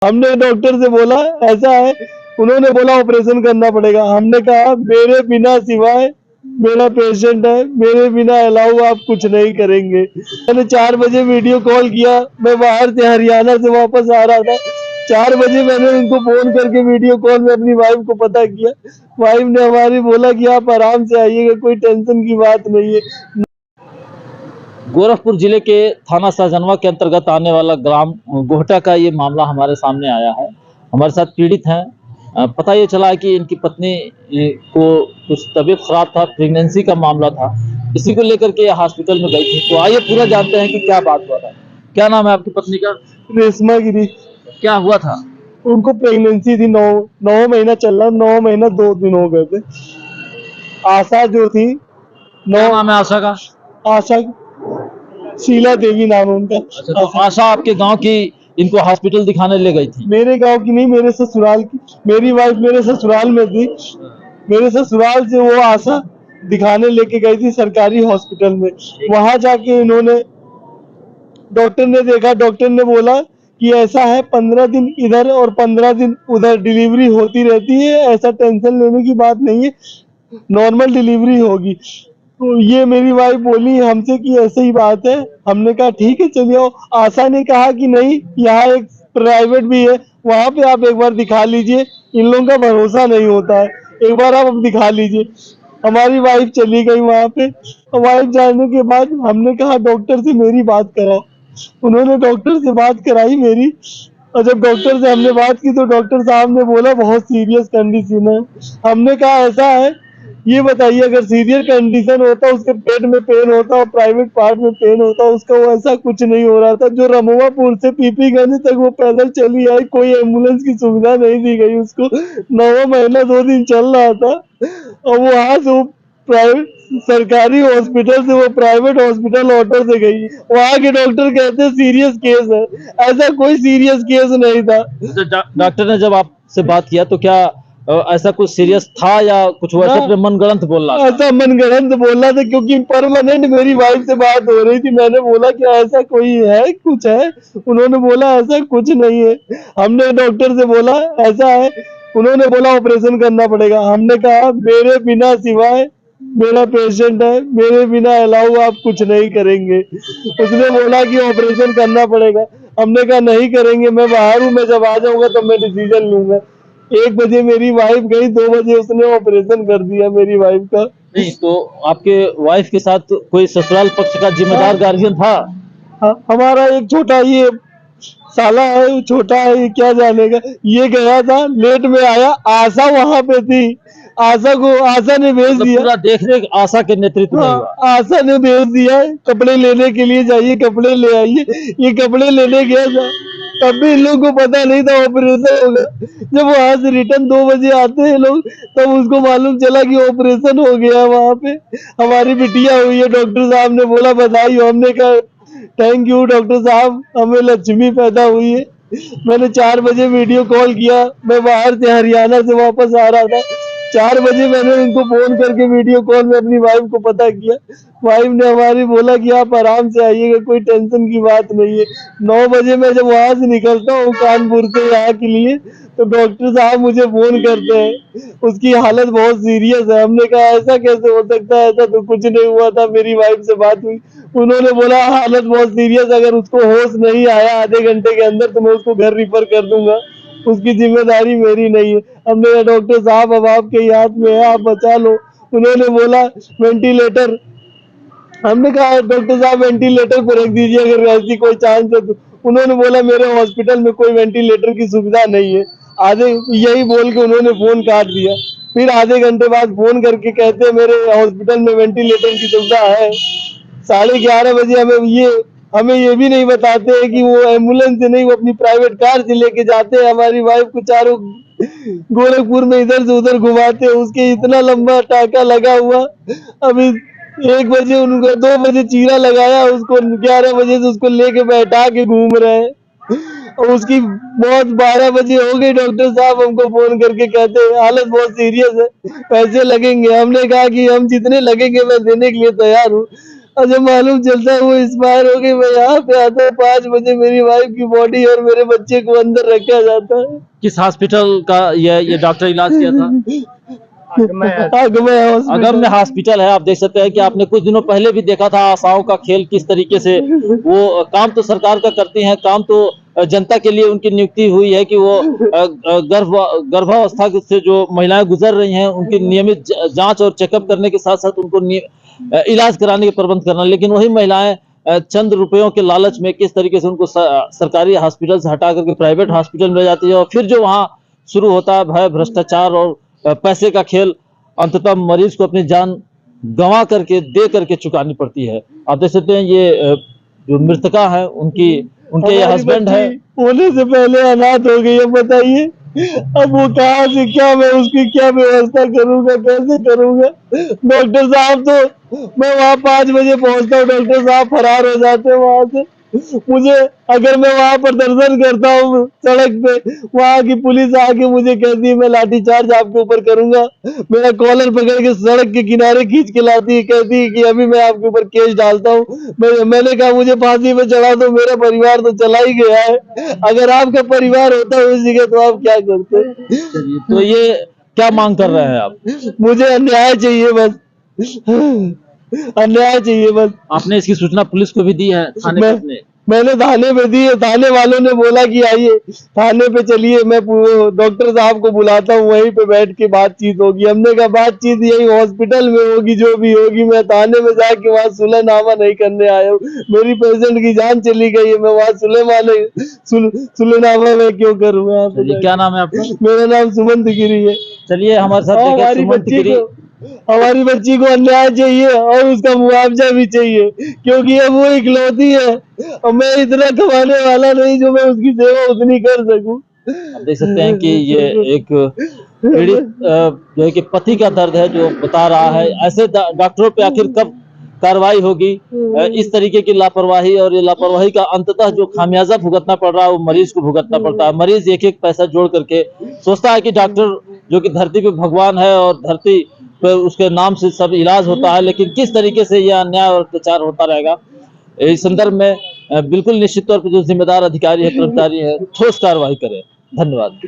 हमने डॉक्टर से बोला ऐसा है, उन्होंने बोला ऑपरेशन करना पड़ेगा। हमने कहा मेरे बिना सिवाय मेरा पेशेंट है, मेरे बिना अलाउ आप कुछ नहीं करेंगे। मैंने 4 बजे वीडियो कॉल किया, मैं बाहर से हरियाणा से वापस आ रहा था। 4 बजे मैंने उनको फोन करके वीडियो कॉल में अपनी वाइफ को पता किया। वाइफ ने हमारी बोला कि आप आराम से आइएगा, कोई टेंशन की बात नहीं है। गोरखपुर जिले के थाना सहजनवा के अंतर्गत आने वाला ग्राम गोहटा का ये मामला हमारे सामने आया है। हमारे साथ पीड़ित हैं। पता ये चला है कि इनकी पत्नी को कुछ तबीयत खराब था, प्रेगनेंसी का मामला था, इसी को लेकर के हॉस्पिटल में गई थी। तो आइए पूरा जानते हैं कि क्या बात हुआ था। क्या नाम है आपकी पत्नी का? रेशमा गिरी। क्या हुआ था? उनको प्रेगनेंसी थी, 9 महीना चल रहा, 9 महीना 2 दिन हो गए थे। आशा जो थी, क्या नाम है आशा का? आशा शीला देवी नाम है उनका। अच्छा, तो आशा आपके गांव की इनको हॉस्पिटल दिखाने ले गई थी? मेरे गांव की नहीं, मेरे ससुराल की। मेरी वाइफ मेरे ससुराल में थी। मेरे ससुराल से वो आशा दिखाने लेके गई थी सरकारी हॉस्पिटल में। वहां जाके इन्होंने, डॉक्टर ने देखा, डॉक्टर ने बोला कि ऐसा है 15 दिन इधर और 15 दिन उधर डिलीवरी होती रहती है, ऐसा टेंशन लेने की बात नहीं है, नॉर्मल डिलीवरी होगी। तो ये मेरी वाइफ बोली हमसे कि ऐसे ही बात है। हमने कहा ठीक है चलिए आओ। आशा ने कहा कि नहीं, यहाँ एक प्राइवेट भी है, वहां पे आप एक बार दिखा लीजिए, इन लोगों का भरोसा नहीं होता है, एक बार आप दिखा लीजिए। हमारी वाइफ चली गई वहां पे। वाइफ जाने के बाद हमने कहा डॉक्टर से मेरी बात कराओ। उन्होंने डॉक्टर से बात कराई मेरी, और जब डॉक्टर से हमने बात की तो डॉक्टर साहब ने बोला बहुत सीरियस कंडीशन है। हमने कहा ऐसा है, ये बताइए अगर सीरियस कंडीशन होता, उसके पेट में पेन होता और प्राइवेट पार्ट में पेन होता, उसका वो ऐसा कुछ नहीं हो रहा था। जो रमुआपुर से पीपीगंज तक वो पैदल चली आई, कोई एम्बुलेंस की सुविधा नहीं दी गई उसको। 9वां महीना 2 दिन चल रहा था, और वो वहां से वो प्राइवेट सरकारी हॉस्पिटल से वो प्राइवेट हॉस्पिटल ऑटो से गई। वहां के डॉक्टर कहते हैं सीरियस केस है, ऐसा कोई सीरियस केस नहीं था। डॉक्टर ने जब आपसे बात किया तो क्या ऐसा कुछ सीरियस था या कुछ वैसे अपने मनगढ़ंत बोल रहा था? ऐसा मनगढ़ंत बोल रहा था, क्योंकि परमानेंट मेरी वाइफ से बात हो रही थी। मैंने बोला कि ऐसा कोई है, कुछ है? उन्होंने बोला ऐसा कुछ नहीं है। हमने डॉक्टर से बोला ऐसा है, उन्होंने बोला ऑपरेशन करना पड़ेगा। हमने कहा मेरे बिना सिवाय मेरा पेशेंट है, मेरे बिना अलाउ आप कुछ नहीं करेंगे। उसने बोला कि ऑपरेशन करना पड़ेगा। हमने कहा नहीं करेंगे, मैं बाहर हूँ, मैं जब आ जाऊंगा तब मैं डिसीजन लूंगा। 1 बजे मेरी वाइफ गई, 2 बजे उसने ऑपरेशन कर दिया मेरी वाइफ का। नहीं, तो आपके वाइफ के साथ कोई ससुराल पक्ष का जिम्मेदार गार्जियन था? हमारा एक छोटा ये साला है, वो छोटा है, ये क्या जानेगा। ये गया था, लेट में आया। आशा वहां पे थी, आशा को आशा ने भेज मतलब दिया। पूरा देखरेख आशा के नेतृत्व में हुआ? आशा ने भेज दिया कपड़े लेने के लिए, जाइए कपड़े ले आइए। ये कपड़े लेने गया था, तब भी इन लोगों को पता नहीं था ऑपरेशन होगा। जब वहां से रिटर्न 2 बजे आते हैं लोग, तब उसको मालूम चला कि ऑपरेशन हो गया वहां पे। हमारी बिटिया हुई है, डॉक्टर साहब ने बोला बधाई हो। हमने कहा थैंक यू डॉक्टर साहब, हमें लक्ष्मी पैदा हुई है। मैंने 4 बजे वीडियो कॉल किया, मैं बाहर से हरियाणा से वापस आ रहा था। 4 बजे मैंने उनको फोन करके वीडियो कॉल में अपनी वाइफ को पता किया। वाइफ ने हमारी बोला कि आप आराम से आइएगा, कोई टेंशन की बात नहीं है। 9 बजे मैं जब वहां से निकलता हूँ कानपुर से यहाँ के लिए, तो डॉक्टर साहब मुझे फोन करते हैं, उसकी हालत बहुत सीरियस है। हमने कहा ऐसा कैसे हो सकता है, ऐसा तो कुछ नहीं हुआ था। मेरी वाइफ से बात हुई, उन्होंने बोला हालत बहुत सीरियस, अगर उसको होश नहीं आया आधे घंटे के अंदर तो मैं उसको घर रिफर कर दूंगा, उसकी जिम्मेदारी मेरी नहीं है। हमने कहा डॉक्टर साहब अब आपके ही हाथ में है, आप बचा लो। उन्होंने बोला वेंटिलेटर। हमने कहा डॉक्टर साहब वेंटिलेटर पर रख दीजिए अगर ऐसी कोई चांस है तो। उन्होंने बोला मेरे हॉस्पिटल में कोई वेंटिलेटर की सुविधा नहीं है। आधे यही बोल के उन्होंने फोन काट दिया। फिर आधे घंटे बाद फोन करके कहते हैं मेरे हॉस्पिटल में वेंटिलेटर की सुविधा है। 11:30 बजे हमें ये भी नहीं बताते हैं कि वो एम्बुलेंस से नहीं, वो अपनी प्राइवेट कार से लेके जाते हैं। हमारी वाइफ को चारों गोरखपुर में इधर से उधर घुमाते हैं, उसके इतना लंबा टाका लगा हुआ। अभी 1 बजे उनको, 2 बजे चीरा लगाया उसको, 11 बजे से उसको लेके बैठा के घूम रहे हैं, और उसकी मौत 12 बजे हो गई। डॉक्टर साहब हमको फोन करके कहते हैं हालत बहुत सीरियस है, पैसे लगेंगे। हमने कहा कि हम जितने लगेंगे मैं देने के लिए तैयार हूँ। और जब मालूम चलता है वो एक्सपायर हो गई, मैं यहाँ पे आता हूँ 5 बजे, मेरी वाइफ की बॉडी और मेरे बच्चे को अंदर रखा जाता है। किस हॉस्पिटल का ये डॉक्टर इलाज किया था? अगम्य हॉस्पिटल है। आप देख सकते हैं कि आपने कुछ दिनों पहले भी देखा था आशाओं का खेल किस तरीके से वो काम तो सरकार का करती हैं, काम तो जनता के लिए उनकी नियुक्ति हुई है कि वो गर्भावस्था से जो महिलाएं गुजर रही हैं उनकी नियमित जांच और चेकअप करने के साथ साथ उनको इलाज कराने के प्रबंध करना, लेकिन वही महिलाएं चंद रुपयों के लालच में किस तरीके से उनको सरकारी हॉस्पिटल से हटा करके प्राइवेट हॉस्पिटल में जाती है और फिर जो वहाँ शुरू होता है भय, भ्रष्टाचार और पैसे का खेल, अंततः मरीज को अपनी जान गंवा करके दे करके चुकानी पड़ती है। आप देख सकते हैं ये जो मृतका है उनके ये हस्बैंड है, होने से पहले अनाथ हो गई है, बताइए अब वो कहाँ से क्या, मैं उसकी क्या व्यवस्था करूंगा, कैसे करूंगा। डॉक्टर साहब तो मैं वहाँ 5 बजे पहुंचता हूँ, डॉक्टर साहब फरार हो जाते हैं वहां से। मुझे अगर मैं वहां पर दर्शन करता हूँ सड़क पे, वहां की पुलिस आके मुझे कहती है मैं लाठीचार्ज आपके ऊपर करूंगा, मेरा कॉलर पकड़ के सड़क के किनारे खींच के लाती है, कहती है कि अभी मैं आपके ऊपर केस डालता हूँ। मैंने कहा मुझे फांसी पे चढ़ा दो, मेरा परिवार तो चला ही गया है, अगर आपका परिवार होता उस जगह तो आप क्या करते। तो ये क्या मांग कर रहे हैं आप? मुझे अन्याय चाहिए बस, अन्याय चाहिए बस। आपने इसकी सूचना पुलिस को भी दी है थाने पे अपने? मैंने थाने में दी है, थाने वालों ने बोला कि आइए थाने पे चलिए, मैं डॉक्टर साहब को बुलाता हूँ, वहीं पे बैठ के बातचीत होगी। हमने कहा बातचीत यही हॉस्पिटल में होगी, जो भी होगी, मैं थाने में जाके वहाँ सुलहनामा नहीं करने आया हूँ। मेरी पेशेंट की जान चली गई है, मैं वहाँ सुलहनामा में क्यों करूँगा। क्या नाम है आपका? मेरा नाम सुमंत गिरी है। चलिए हमारे साथ हमारी बच्ची को अन्याय चाहिए और उसका मुआवजा भी चाहिए, क्योंकि अब वो इकलौती है और मैं इतना कमाने वाला नहीं जो मैं उसकी सेवा उतनी कर सकूं। आप देख सकते हैं कि ये एक पीड़ित जो है कि पति का दर्द है जो बता रहा है। ऐसे डॉक्टरों पे आखिर कब कार्रवाई होगी? इस तरीके की लापरवाही, और ये लापरवाही का अंततः जो खामियाजा भुगतना पड़ रहा है वो मरीज को भुगतना पड़ता है। मरीज एक एक पैसा जोड़ करके सोचता है कि डॉक्टर जो कि धरती पे भगवान है और धरती पे उसके नाम से सब इलाज होता है, लेकिन किस तरीके से यह अन्याय और अत्याचार होता रहेगा, इस संदर्भ में बिल्कुल निश्चित तौर पर जो जिम्मेदार अधिकारी है, कर्मचारी है, ठोस कार्रवाई करे। धन्यवाद।